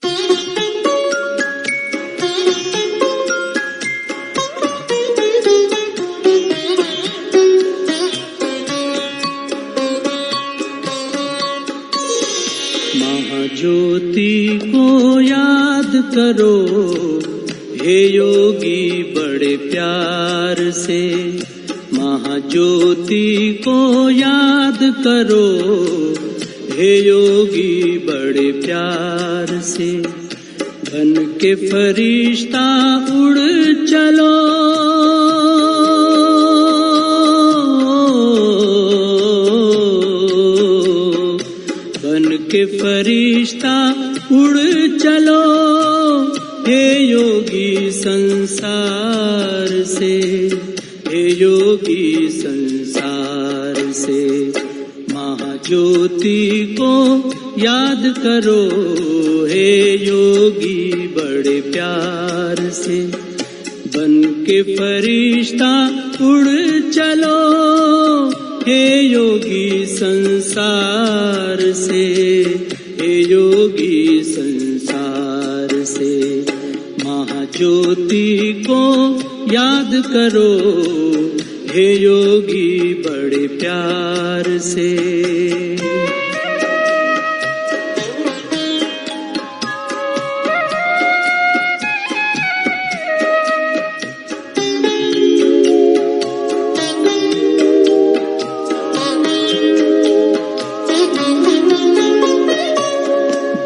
महाज्योति को याद करो हे योगी बड़े प्यार से। महाज्योति को याद करो हे योगी बड़े प्यार से। बन के फरिश्ता उड़ चलो के फरिश्ता उड़ चलो हे योगी संसार से। हे योगी संसार से। महाज्योति को याद करो हे योगी बड़े प्यार से। बन के फरिश्ता उड़ चलो हे योगी संसार से। हे योगी संसार से। महाज्योति को याद करो हे योगी बड़े प्यार से।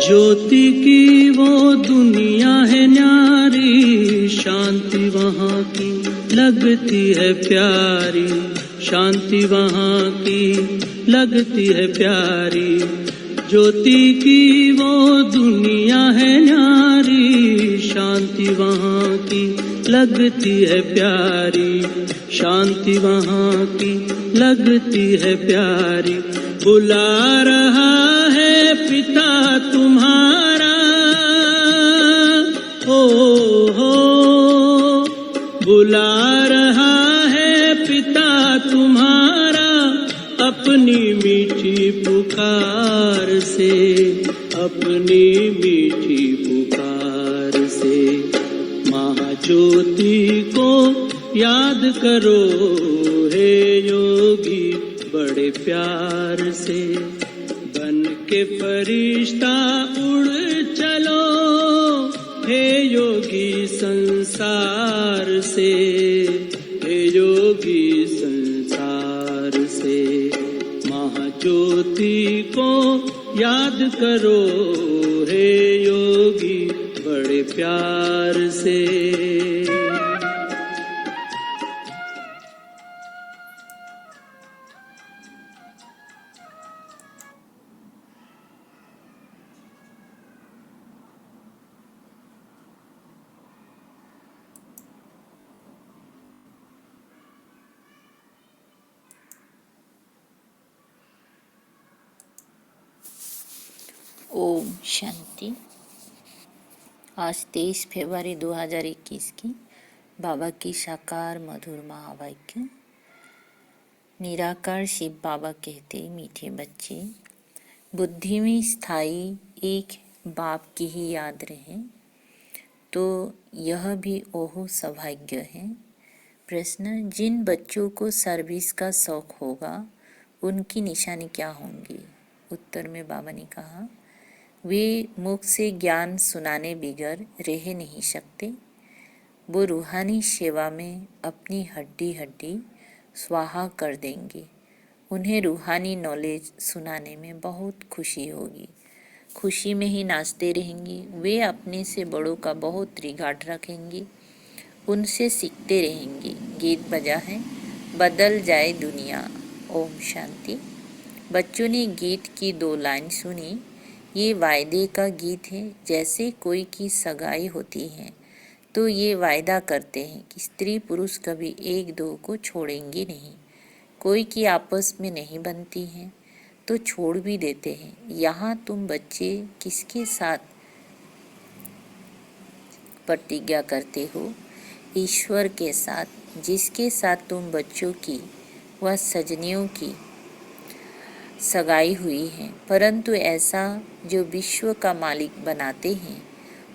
ज्योति की वो दुनिया है न्यारी, शांति वहाँ की लगती है प्यारी। शांति वहाँ की लगती है प्यारी। ज्योति की वो दुनिया है न्यारी, शांति वहाँ की लगती है प्यारी। शांति वहाँ की लगती है प्यारी। बुला रहा है पिता तुम्हारा हो, बुला रहा है पिता तुम्हारा अपनी मीठी पुकार से। अपनी मीठी पुकार से। महाज्योति को याद करो हे योगी बड़े प्यार से। बन के फरिश्ता उड़ चलो हे योगी संसार से। हे योगी संसार से। महाज्योति को याद करो हे योगी बड़े प्यार से। ओम शांति। आज 23 फरवरी 2021 की बाबा की साकार मधुर महावाक्य। निराकार शिव बाबा कहते, मीठे बच्चे, बुद्धि में स्थायी एक बाप की ही याद रहे तो यह भी ओहो सौभाग्य है। प्रश्न, जिन बच्चों को सर्विस का शौक होगा उनकी निशानी क्या होंगी? उत्तर में बाबा ने कहा, वे मुख से ज्ञान सुनाने बिगर रह नहीं सकते। वो रूहानी सेवा में अपनी हड्डी हड्डी स्वाहा कर देंगे। उन्हें रूहानी नॉलेज सुनाने में बहुत खुशी होगी। खुशी में ही नाचते रहेंगे। वे अपने से बड़ों का बहुत रिगार्ड रखेंगे। उनसे सीखते रहेंगे। गीत बजा है, बदल जाए दुनिया। ओम शांति। बच्चों ने गीत की 2 लाइन सुनी। ये वायदे का गीत है। जैसे कोई की सगाई होती है तो ये वायदा करते हैं कि स्त्री पुरुष कभी एक दो को छोड़ेंगे नहीं। कोई की आपस में नहीं बनती हैं तो छोड़ भी देते हैं। यहाँ तुम बच्चे किसके साथ प्रतिज्ञा करते हो? ईश्वर के साथ, जिसके साथ तुम बच्चों की व सजनियों की सगाई हुई है, परंतु ऐसा जो विश्व का मालिक बनाते हैं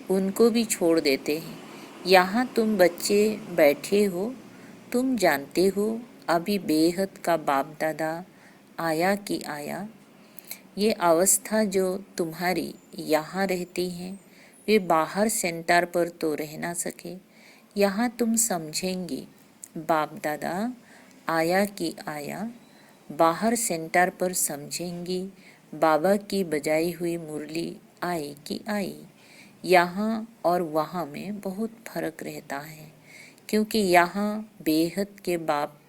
उनको भी छोड़ देते हैं। यहाँ तुम बच्चे बैठे हो, तुम जानते हो अभी बेहद का बाप दादा आया कि आया। ये अवस्था जो तुम्हारी यहाँ रहती है वे बाहर सेंटर पर तो रह ना सके। यहाँ तुम समझेंगे बाप दादा आया कि आया, बाहर सेंटर पर समझेंगी बाबा की बजाई हुई मुरली आई कि आई। यहाँ और वहाँ में बहुत फर्क रहता है, क्योंकि यहाँ बेहद के बाप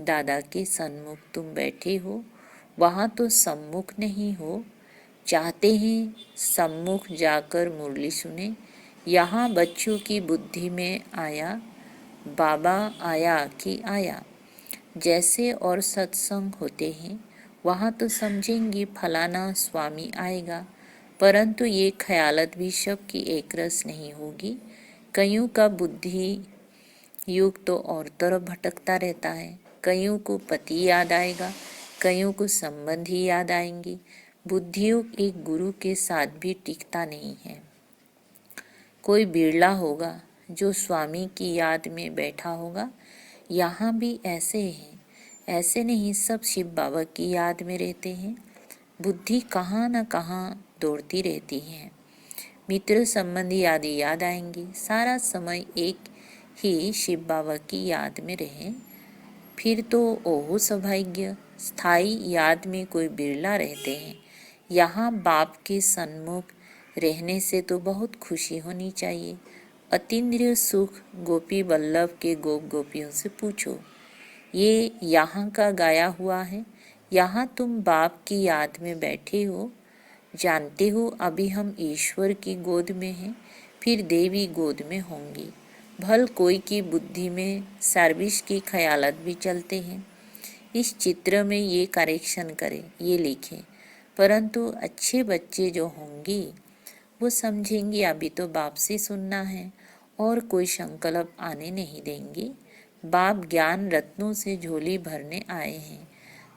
दादा के सन्मुख तुम बैठे हो, वहाँ तो सम्मुख नहीं हो। चाहते हैं सम्मुख जाकर मुरली सुने। यहाँ बच्चों की बुद्धि में आया बाबा आया कि आया। जैसे और सत्संग होते हैं वहाँ तो समझेंगे फलाना स्वामी आएगा, परंतु ये ख्यालत भी सब की एक रस नहीं होगी। कईयों का बुद्धि युग तो और तरफ भटकता रहता है। कईयों को पति याद आएगा, कईयों को संबंधी याद आएंगे। बुद्धियों एक गुरु के साथ भी टिकता नहीं है। कोई बिरला होगा जो स्वामी की याद में बैठा होगा। यहाँ भी ऐसे हैं, ऐसे नहीं सब शिव बाबा की याद में रहते हैं। बुद्धि कहाँ न कहाँ दौड़ती रहती है। मित्र संबंधी आदि याद आएंगी। सारा समय एक ही शिव बाबा की याद में रहे, फिर तो ओहो सौभाग्य। स्थायी याद में कोई बिरला रहते हैं। यहाँ बाप के सन्मुख रहने से तो बहुत खुशी होनी चाहिए। अतीन्द्रिय सुख गोपी वल्लभ के गोप गोपियों से पूछो, ये यहाँ का गाया हुआ है। यहाँ तुम बाप की याद में बैठे हो, जानते हो अभी हम ईश्वर की गोद में हैं, फिर देवी गोद में होंगी। भल कोई की बुद्धि में सर्विस की ख्यालत भी चलते हैं। इस चित्र में ये करेक्शन करें, ये लिखें, परंतु अच्छे बच्चे जो होंगी वो समझेंगे अभी तो बाप से सुनना है और कोई संकल्प आने नहीं देंगे। बाप ज्ञान रत्नों से झोली भरने आए हैं,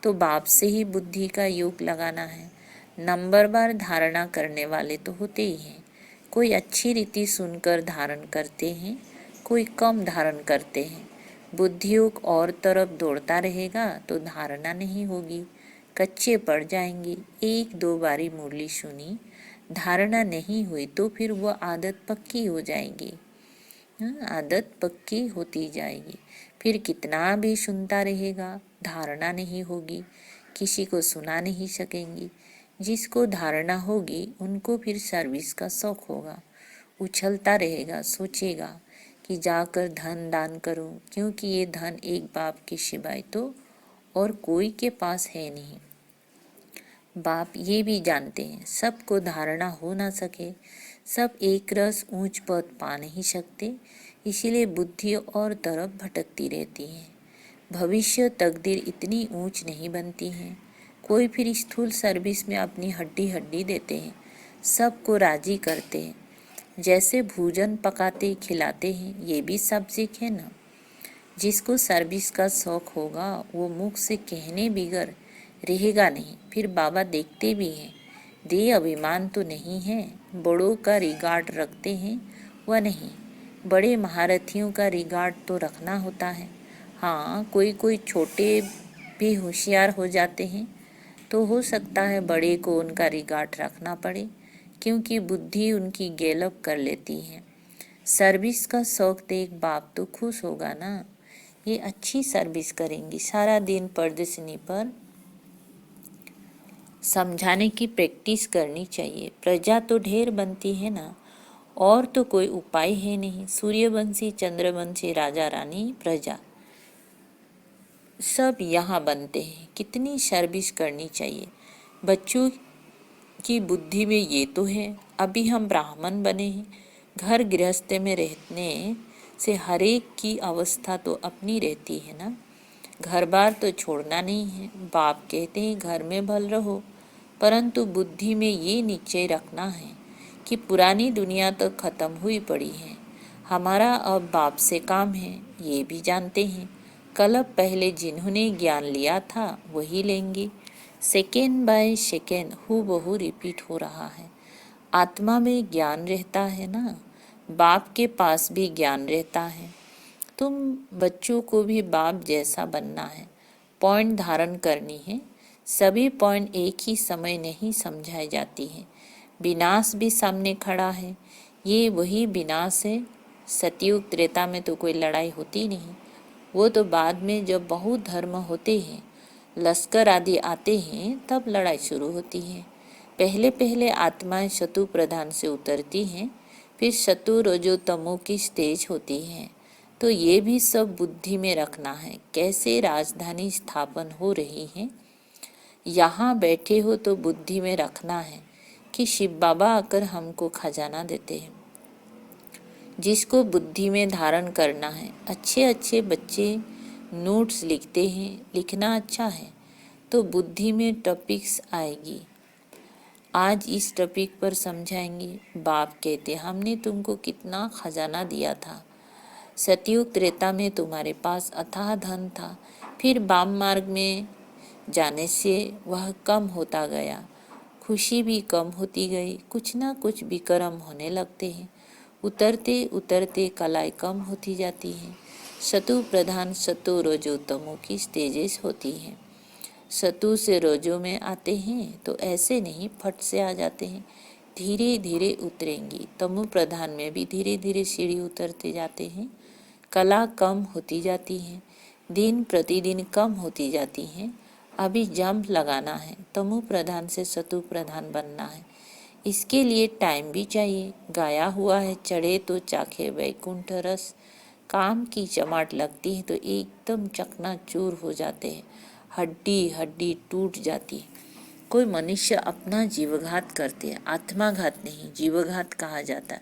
तो बाप से ही बुद्धि का योग लगाना है। नंबरवार धारणा करने वाले तो होते ही हैं। कोई अच्छी रीति सुनकर धारण करते हैं, कोई कम धारण करते हैं। बुद्धियोग और तरफ दौड़ता रहेगा तो धारणा नहीं होगी, कच्चे पड़ जाएंगे। एक दो बारी मुरली सुनी, धारणा नहीं हुई तो फिर वह आदत पक्की हो जाएगी। आदत पक्की होती जाएगी, फिर कितना भी सुनता रहेगा, धारणा नहीं होगी, किसी को सुना नहीं सकेंगी। जिसको धारणा होगी उनको फिर सर्विस का शौक होगा, उछलता रहेगा, सोचेगा कि जाकर धन दान करूं, क्योंकि ये धन एक बाप के सिवाय तो और कोई के पास है नहीं। बाप ये भी जानते हैं सबको धारणा हो ना सके, सब एक रस ऊंच पद पा नहीं सकते, इसीलिए बुद्धि और तरफ भटकती रहती है। भविष्य तकदीर इतनी ऊंच नहीं बनती है। कोई फिर स्थूल सर्विस में अपनी हड्डी हड्डी देते हैं, सबको राजी करते हैं। जैसे भोजन पकाते खिलाते हैं, ये भी सब सीखे ना। जिसको सर्विस का शौक होगा वो मुख से कहने बिगर रहेगा नहीं। फिर बाबा देखते भी हैं, दे अभिमान तो नहीं है, बड़ों का रिगार्ड रखते हैं वह नहीं। बड़े महारथियों का रिगार्ड तो रखना होता है। हाँ, कोई कोई छोटे भी होशियार हो जाते हैं तो हो सकता है बड़े को उनका रिगार्ड रखना पड़े, क्योंकि बुद्धि उनकी गैलअप कर लेती है। सर्विस का शौक देख बाप तो खुश होगा ना। ये अच्छी सर्विस करेंगी, सारा दिन प्रदर्शनी पर समझाने की प्रैक्टिस करनी चाहिए। प्रजा तो ढेर बनती है ना, और तो कोई उपाय है नहीं। सूर्यवंशी, चंद्रवंशी, राजा रानी, प्रजा सब यहाँ बनते हैं। कितनी सर्विस करनी चाहिए। बच्चों की बुद्धि में ये तो है अभी हम ब्राह्मण बने हैं, घर गृहस्थ में रहने से हर एक की अवस्था तो अपनी रहती है ना। घर बार तो छोड़ना नहीं है। बाप कहते हैं घर में भल रहो, परंतु बुद्धि में ये निश्चय रखना है कि पुरानी दुनिया तो खत्म हुई पड़ी है, हमारा अब बाप से काम है। ये भी जानते हैं कल पहले जिन्होंने ज्ञान लिया था वही लेंगे। सेकेंड बाय सेकेंड हूबहू रिपीट हो रहा है। आत्मा में ज्ञान रहता है ना, बाप के पास भी ज्ञान रहता है। तुम बच्चों को भी बाप जैसा बनना है, पॉइंट धारण करनी है। सभी पॉइंट एक ही समय नहीं समझाई जाती है। विनाश भी सामने खड़ा है, ये वही विनाश है। सतयुग त्रेता में तो कोई लड़ाई होती नहीं, वो तो बाद में जब बहुत धर्म होते हैं, लश्कर आदि आते हैं, तब लड़ाई शुरू होती है। पहले पहले आत्माएं शत्रु प्रधान से उतरती हैं, फिर शत्रु रजो तमो की स्टेज होती है। तो ये भी सब बुद्धि में रखना है। कैसे राजधानी स्थापन हो रही है, यहाँ बैठे हो तो बुद्धि में रखना है कि शिव बाबा आकर हमको खजाना देते हैं, जिसको बुद्धि में धारण करना है। अच्छे अच्छे बच्चे नोट्स लिखते हैं, लिखना अच्छा है तो बुद्धि में टॉपिक्स आएगी। आज इस टॉपिक पर समझाएंगे। बाप कहते हमने तुमको कितना खजाना दिया था। सतयुग त्रेता में तुम्हारे पास अथाह धन था, फिर वाम मार्ग में जाने से वह कम होता गया, खुशी भी कम होती गई, कुछ ना कुछ विक्रम होने लगते हैं। उतरते उतरते कलाई कम होती जाती है। शत्रु प्रधान सतो रोजो तमो की स्टेजेस होती हैं। शत्रु से रोजो में आते हैं तो ऐसे नहीं फट से आ जाते हैं, धीरे धीरे उतरेंगी। तमो प्रधान में भी धीरे धीरे सीढ़ी उतरते जाते हैं। कला कम होती जाती है, दिन प्रतिदिन कम होती जाती हैं। अभी जंप लगाना है, तमो प्रधान से शत्रु प्रधान बनना है। इसके लिए टाइम भी चाहिए। गाया हुआ है, चढ़े तो चाखे वैकुंठ रस। काम की चमाट लगती है तो एकदम चकनाचूर हो जाते हैं, हड्डी हड्डी टूट जाती है। कोई मनुष्य अपना जीवघात करते हैं, आत्माघात नहीं, जीवघात कहा जाता है।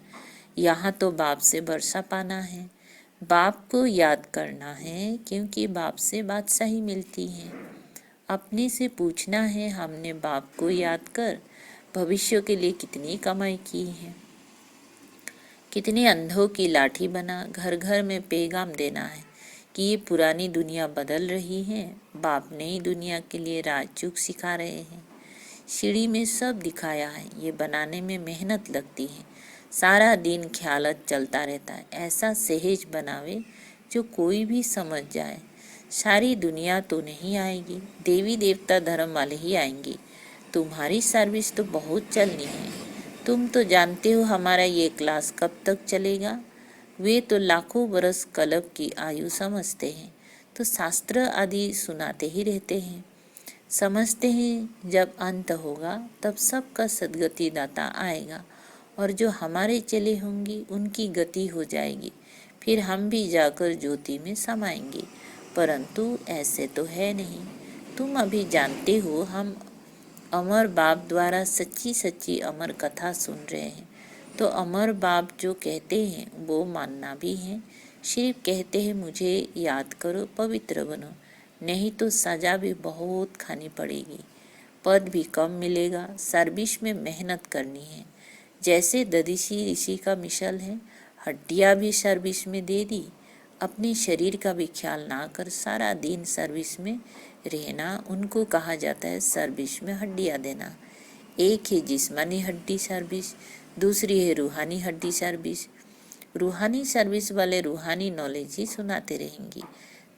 यहाँ तो बाप से वर्षा पाना है, बाप को याद करना है, क्योंकि बाप से बादशाही मिलती है। अपने से पूछना है, हमने बाप को याद कर भविष्य के लिए कितनी कमाई की है, कितने अंधों की लाठी बना घर घर में पैगाम देना है कि ये पुरानी दुनिया बदल रही है, बाप नई दुनिया के लिए राजयोग सिखा रहे हैं। सीढ़ी में सब दिखाया है, ये बनाने में मेहनत लगती है, सारा दिन ख्यालत चलता रहता है। ऐसा सहज बनावे जो कोई भी समझ जाए। सारी दुनिया तो नहीं आएगी, देवी देवता धर्म वाले ही आएंगे। तुम्हारी सर्विस तो बहुत चलनी है। तुम तो जानते हो हमारा ये क्लास कब तक चलेगा। वे तो लाखों बरस कल्प की आयु समझते हैं, तो शास्त्र आदि सुनाते ही रहते हैं। समझते हैं जब अंत होगा तब सबका सदगति दाता आएगा, और जो हमारे चले होंगे उनकी गति हो जाएगी, फिर हम भी जाकर ज्योति में समाएंगे। परंतु ऐसे तो है नहीं। तुम अभी जानते हो हम अमर बाप द्वारा सच्ची सच्ची अमर कथा सुन रहे हैं, तो अमर बाप जो कहते हैं वो मानना भी है। सिर्फ कहते हैं मुझे याद करो, पवित्र बनो, नहीं तो सजा भी बहुत खानी पड़ेगी, पद भी कम मिलेगा। सर्विस में मेहनत करनी है। जैसे ददीसी ऋषि का मिसल है, हड्डियाँ भी सर्विस में दे दी। अपने शरीर का भी ख्याल ना कर सारा दिन सर्विस में रहना, उनको कहा जाता है सर्विस में हड्डियाँ देना। एक है जिस्मानी हड्डी सर्विस, दूसरी है रूहानी हड्डी सर्विस। रूहानी सर्विस वाले रूहानी नॉलेज ही सुनाते रहेंगी,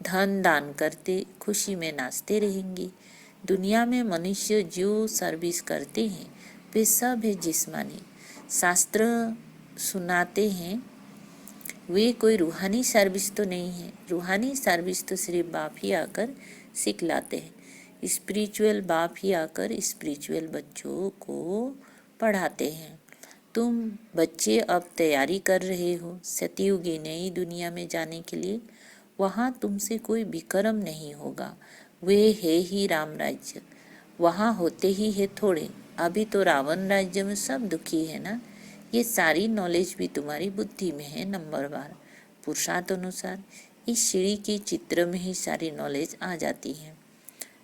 धन दान करते खुशी में नाचते रहेंगी। दुनिया में मनुष्य जो सर्विस करते हैं वे सब है जिस्मानी। शास्त्र सुनाते हैं, वे कोई रूहानी सर्विस तो नहीं है। रूहानी सर्विस तो सिर्फ बाप ही आकर सिखलाते हैं। स्पिरिचुअल बाप ही आकर स्पिरिचुअल बच्चों को पढ़ाते हैं। तुम बच्चे अब तैयारी कर रहे हो सतयुगी नई दुनिया में जाने के लिए। वहाँ तुमसे कोई विक्रम नहीं होगा, वे है ही राम राज्य। वहाँ होते ही है थोड़े। अभी तो रावण राज्य में सब दुखी है ना। ये सारी नॉलेज भी तुम्हारी बुद्धि में है। नंबरवार पुरुषार्थ अनुसार इस सीढ़ी के चित्र में ही सारी नॉलेज आ जाती है।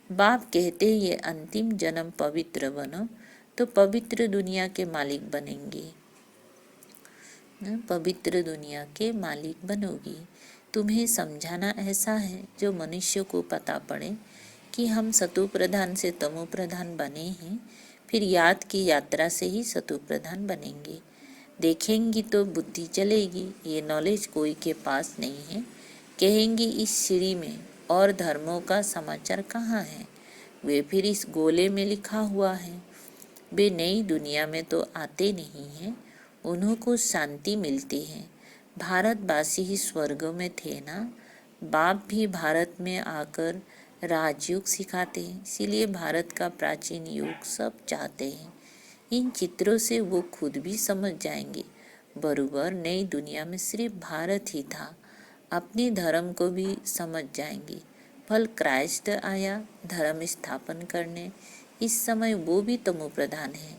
बाप कहते हैं ये अंतिम जन्म पवित्र बनो तो पवित्र दुनिया के मालिक बनेंगे, पवित्र दुनिया के मालिक बनोगी। तुम्हें समझाना ऐसा है जो मनुष्य को पता पड़े कि हम सतो प्रधान से तमो प्रधान बने हैं, फिर याद की यात्रा से ही सतो प्रधान बनेंगे। देखेंगी तो बुद्धि चलेगी, ये नॉलेज कोई के पास नहीं है। कहेंगी इस सीढ़ी में और धर्मों का समाचार कहाँ है, वे फिर इस गोले में लिखा हुआ है। वे नई दुनिया में तो आते नहीं हैं, उन्हों को शांति मिलती है। भारतवासी ही स्वर्ग में थे ना, बाप भी भारत में आकर राजयोग सिखाते हैं, इसीलिए भारत का प्राचीन युग सब चाहते हैं। इन चित्रों से वो खुद भी समझ जाएंगे, बरोबर नई दुनिया में सिर्फ भारत ही था। अपने धर्म को भी समझ जाएंगे। फल क्राइस्ट आया धर्म स्थापन करने, इस समय वो भी तमो प्रधान है।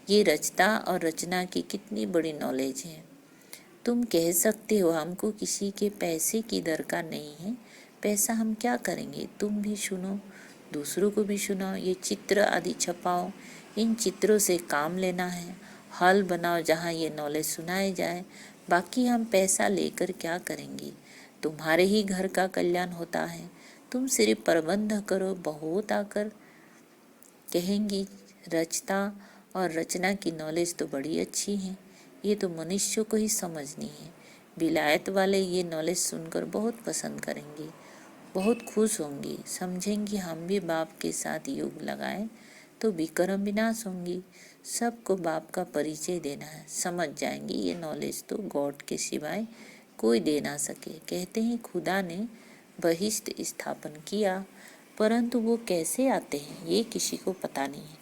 ये रचता और रचना की कितनी बड़ी नॉलेज है। तुम कह सकते हो हमको किसी के पैसे की दरकार नहीं है, पैसा हम क्या करेंगे। तुम भी सुनो, दूसरों को भी सुनाओ, ये चित्र आदि छपाओ, इन चित्रों से काम लेना है। हॉल बनाओ जहाँ ये नॉलेज सुनाए जाए, बाकी हम पैसा लेकर क्या करेंगे। तुम्हारे ही घर का कल्याण होता है, तुम सिर्फ प्रबंध करो। बहुत आकर कहेंगी रचता और रचना की नॉलेज तो बड़ी अच्छी है, ये तो मनुष्य को ही समझनी है। विलायत वाले ये नॉलेज सुनकर बहुत पसंद करेंगे, बहुत खुश होंगी, समझेंगी हम भी बाप के साथ योग लगाएं तो विक्रम विनाश होंगी। सबको बाप का परिचय देना है, समझ जाएंगे ये नॉलेज तो गॉड के सिवाय कोई दे ना सके। कहते हैं खुदा ने बहिष्ठ स्थापन किया, परंतु वो कैसे आते हैं ये किसी को पता नहीं है।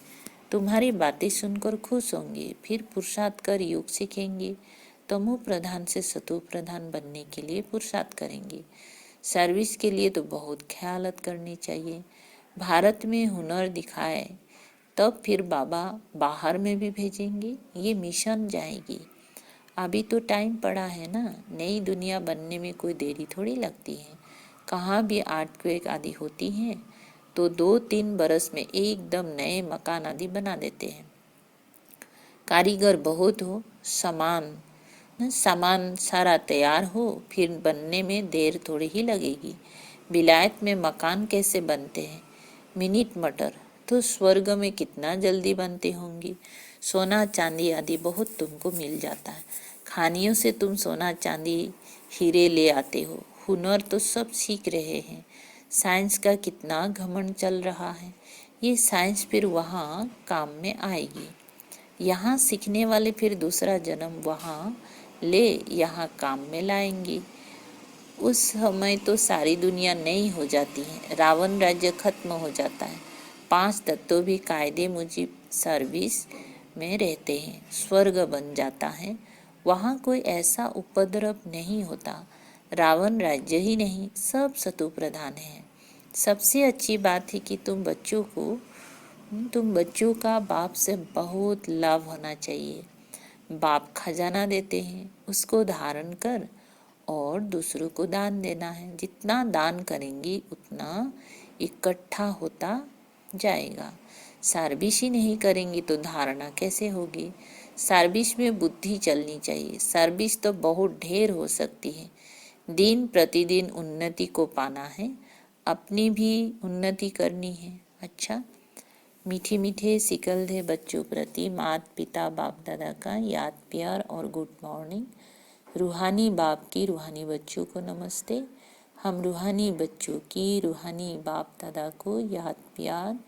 तुम्हारी बातें सुनकर खुश होंगे, फिर पुरुषार्थ कर योग सीखेंगे। तमो प्रधान से सतो प्रधान बनने के लिए पुरुषार्थ करेंगे। सर्विस के लिए तो बहुत ख्यालत करनी चाहिए। भारत में हुनर दिखाए तब फिर बाबा बाहर में भी भेजेंगे, ये मिशन जाएगी। अभी तो टाइम पड़ा है ना, नई दुनिया बनने में कोई देरी थोड़ी लगती है। कहाँ भी अर्थक्वेक आदि होती हैं तो 2-3 बरस में एकदम नए मकान आदि बना देते हैं। कारीगर बहुत हो, सामान सारा तैयार हो, फिर बनने में देर थोड़ी ही लगेगी। विलायत में मकान कैसे बनते हैं, मिनट मटर, तो स्वर्ग में कितना जल्दी बनते होंगी। सोना चांदी आदि बहुत तुमको मिल जाता है, खानियों से तुम सोना चांदी हीरे ले आते हो। हुनर तो सब सीख रहे हैं। साइंस का कितना घमंड चल रहा है, ये साइंस फिर वहाँ काम में आएगी। यहाँ सीखने वाले फिर दूसरा जन्म वहाँ ले यहाँ काम में लाएंगे। उस समय तो सारी दुनिया नई हो जाती है, रावण राज्य खत्म हो जाता है, 5 तत्व भी कायदे मुजिब सर्विस में रहते हैं, स्वर्ग बन जाता है। वहाँ कोई ऐसा उपद्रव नहीं होता। रावण राज्य ही नहीं, सब सतो प्रधान है। सबसे अच्छी बात है कि तुम बच्चों का बाप से बहुत लाभ होना चाहिए। बाप खजाना देते हैं, उसको धारण कर और दूसरों को दान देना है। जितना दान करेंगी उतना इकट्ठा होता जाएगा। सर्विस ही नहीं करेंगी तो धारणा कैसे होगी। सर्विस में बुद्धि चलनी चाहिए। सर्विस तो बहुत ढेर हो सकती है। दिन प्रतिदिन उन्नति को पाना है, अपनी भी उन्नति करनी है। अच्छा, मीठे मीठे सिकलधे बच्चों प्रति माता पिता बाप दादा का याद प्यार और गुड मॉर्निंग। रूहानी बाप की रूहानी बच्चों को नमस्ते। हम रूहानी बच्चों की रूहानी बाप दादा को याद प्यार,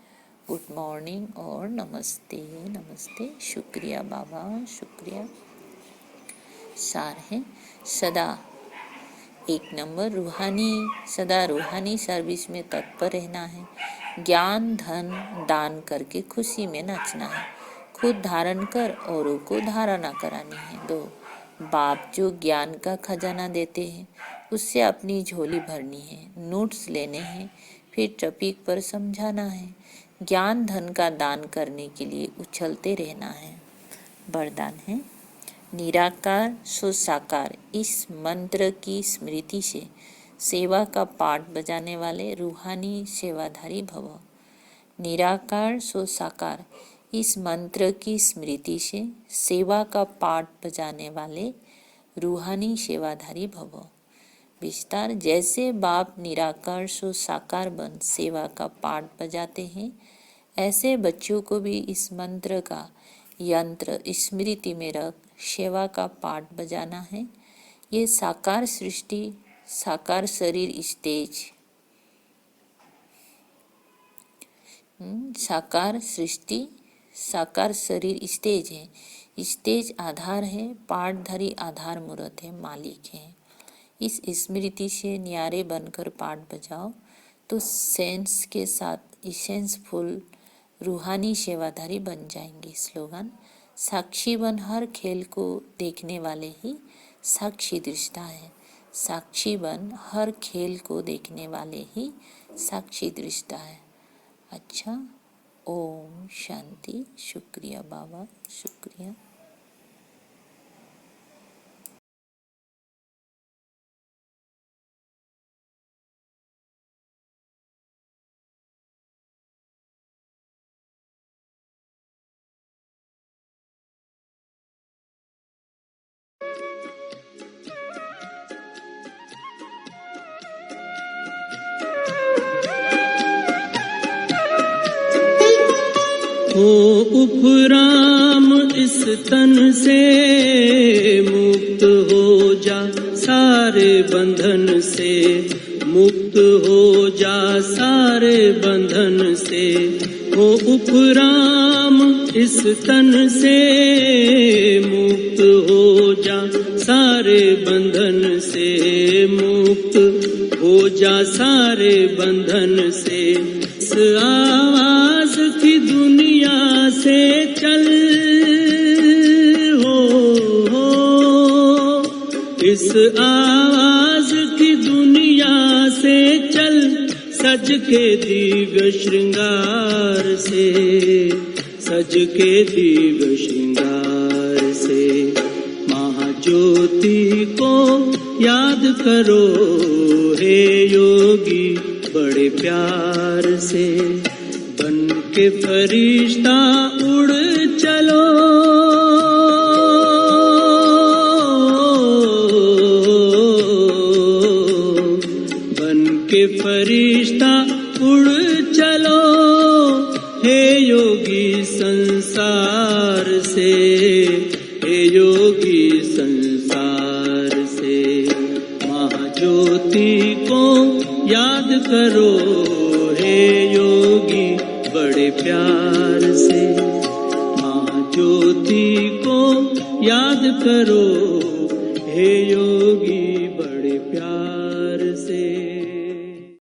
गुड मॉर्निंग और नमस्ते नमस्ते। शुक्रिया बाबा, शुक्रिया। सार है सदा 1 नंबर सदा रूहानी सर्विस में तत्पर रहना है। ज्ञान धन दान करके खुशी में नाचना है। खुद धारण कर औरों को धारणा करानी है। 2, बाप जो ज्ञान का खजाना देते हैं उससे अपनी झोली भरनी है, नोट्स लेने हैं, फिर टॉपिक पर समझाना है। ज्ञान धन का दान करने के लिए उछलते रहना है। वरदान है निराकार सो साकार, इस मंत्र की स्मृति से सेवा का पाठ बजाने वाले रूहानी सेवाधारी भव। निराकार सो साकार, इस मंत्र की स्मृति से सेवा का पाठ बजाने वाले रूहानी सेवाधारी भव। विस्तार। जैसे बाप निराकार सो साकार बन सेवा का पाठ बजाते हैं, ऐसे बच्चों को भी इस मंत्र का यंत्र स्मृति में रख सेवा का पाठ बजाना है। ये साकार सृष्टि, साकार शरीर स्टेज, साकार सृष्टि साकार शरीर स्टेज है, स्टेज आधार है, पाठधारी आधार मूर्त है, मालिक है। इस स्मृति से न्यारे बनकर पाठ बजाओ तो सेंस के साथ इसेंसफुल रूहानी सेवाधारी बन जाएंगे। स्लोगन, साक्षी बन हर खेल को देखने वाले ही साक्षी दृष्टा है। साक्षी बन हर खेल को देखने वाले ही साक्षी दृष्टा है। अच्छा, ओम शांति। शुक्रिया बाबा, शुक्रिया। हो उपराम इस तन से मुक्त हो जा, सारे बंधन से मुक्त हो जा, सारे बंधन से। हो उपराम इस तन से मुक्त हो जा, सारे बंधन से मुक्त हो जा, सारे बंधन से। इस आवाज की दुनिया से चल हो, इस आवाज की दुनिया से चल, सज के दिव्य श्रृंगार से, सज के दिव्य श्रृंगार से। महाज्योति को याद करो हे योगी बड़े प्यार से, बन के फरिश्ता उड़ चलो, बन के फरिश्ता उड़ चलो, हे योगी संसार से, हे योगी संसार से। महाज्योति को याद करो हे योगी बड़े प्यार से, महाज्योति को याद करो हे योगी बड़े प्यार से।